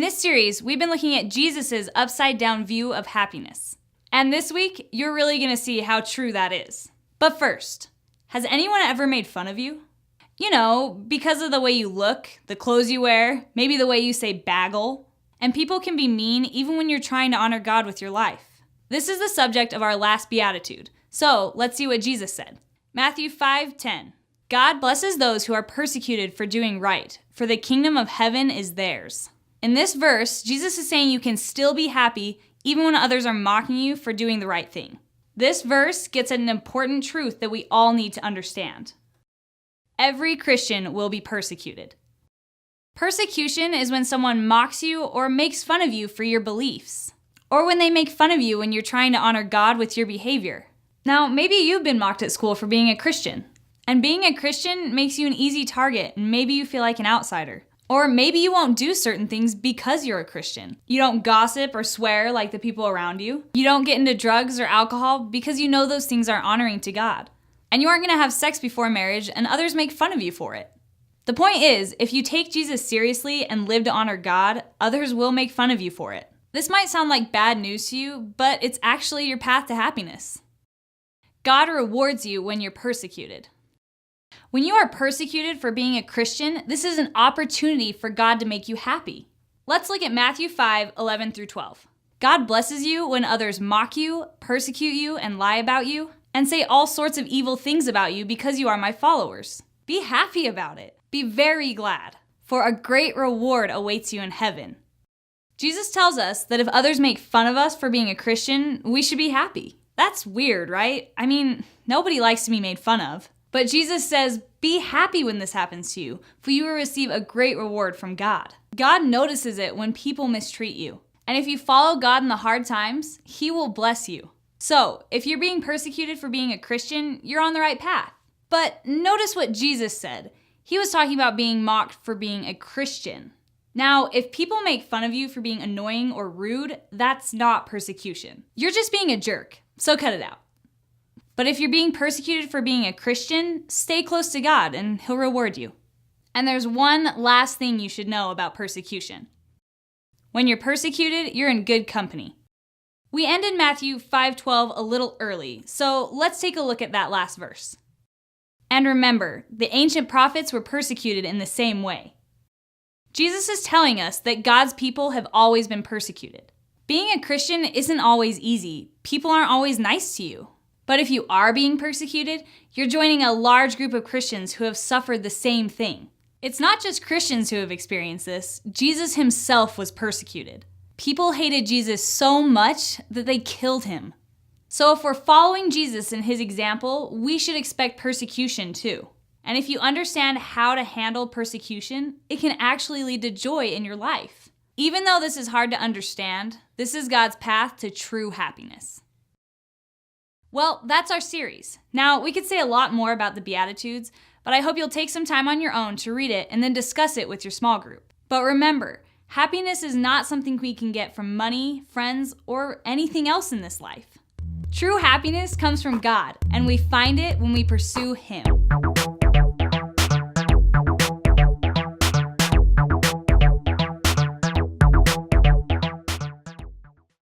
this series, we've been looking at Jesus' upside-down view of happiness. And this week, you're really going to see how true that is. But first, has anyone ever made fun of you? You know, because of the way you look, the clothes you wear, maybe the way you say bagel. And people can be mean even when you're trying to honor God with your life. This is the subject of our last beatitude. So let's see what Jesus said. Matthew 5:10. God blesses those who are persecuted for doing right, for the kingdom of heaven is theirs. In this verse, Jesus is saying you can still be happy even when others are mocking you for doing the right thing. This verse gets at an important truth that we all need to understand. Every Christian will be persecuted. Persecution is when someone mocks you or makes fun of you for your beliefs, or when they make fun of you when you're trying to honor God with your behavior. Now, maybe you've been mocked at school for being a Christian, and being a Christian makes you an easy target, and maybe you feel like an outsider. Or maybe you won't do certain things because you're a Christian. You don't gossip or swear like the people around you. You don't get into drugs or alcohol because you know those things aren't honoring to God. And you aren't going to have sex before marriage and others make fun of you for it. The point is, if you take Jesus seriously and live to honor God, others will make fun of you for it. This might sound like bad news to you, but it's actually your path to happiness. God rewards you when you're persecuted. When you are persecuted for being a Christian, this is an opportunity for God to make you happy. Let's look at Matthew 5:11-12. God blesses you when others mock you, persecute you, and lie about you, and say all sorts of evil things about you because you are my followers. Be happy about it. Be very glad, for a great reward awaits you in heaven. Jesus tells us that if others make fun of us for being a Christian, we should be happy. That's weird, right? I mean, nobody likes to be made fun of. But Jesus says, be happy when this happens to you, for you will receive a great reward from God. God notices it when people mistreat you. And if you follow God in the hard times, He will bless you. So, if you're being persecuted for being a Christian, you're on the right path. But notice what Jesus said. He was talking about being mocked for being a Christian. Now, if people make fun of you for being annoying or rude, that's not persecution. You're just being a jerk, so cut it out. But if you're being persecuted for being a Christian, stay close to God and He'll reward you. And there's one last thing you should know about persecution. When you're persecuted, you're in good company. We ended Matthew 5:12 a little early, so let's take a look at that last verse. And remember, the ancient prophets were persecuted in the same way. Jesus is telling us that God's people have always been persecuted. Being a Christian isn't always easy. People aren't always nice to you. But if you are being persecuted, you're joining a large group of Christians who have suffered the same thing. It's not just Christians who have experienced this. Jesus Himself was persecuted. People hated Jesus so much that they killed Him. So if we're following Jesus and His example, we should expect persecution too. And if you understand how to handle persecution, it can actually lead to joy in your life. Even though this is hard to understand, this is God's path to true happiness. Well, that's our series. Now, we could say a lot more about the Beatitudes, but I hope you'll take some time on your own to read it and then discuss it with your small group. But remember, happiness is not something we can get from money, friends, or anything else in this life. True happiness comes from God, and we find it when we pursue Him.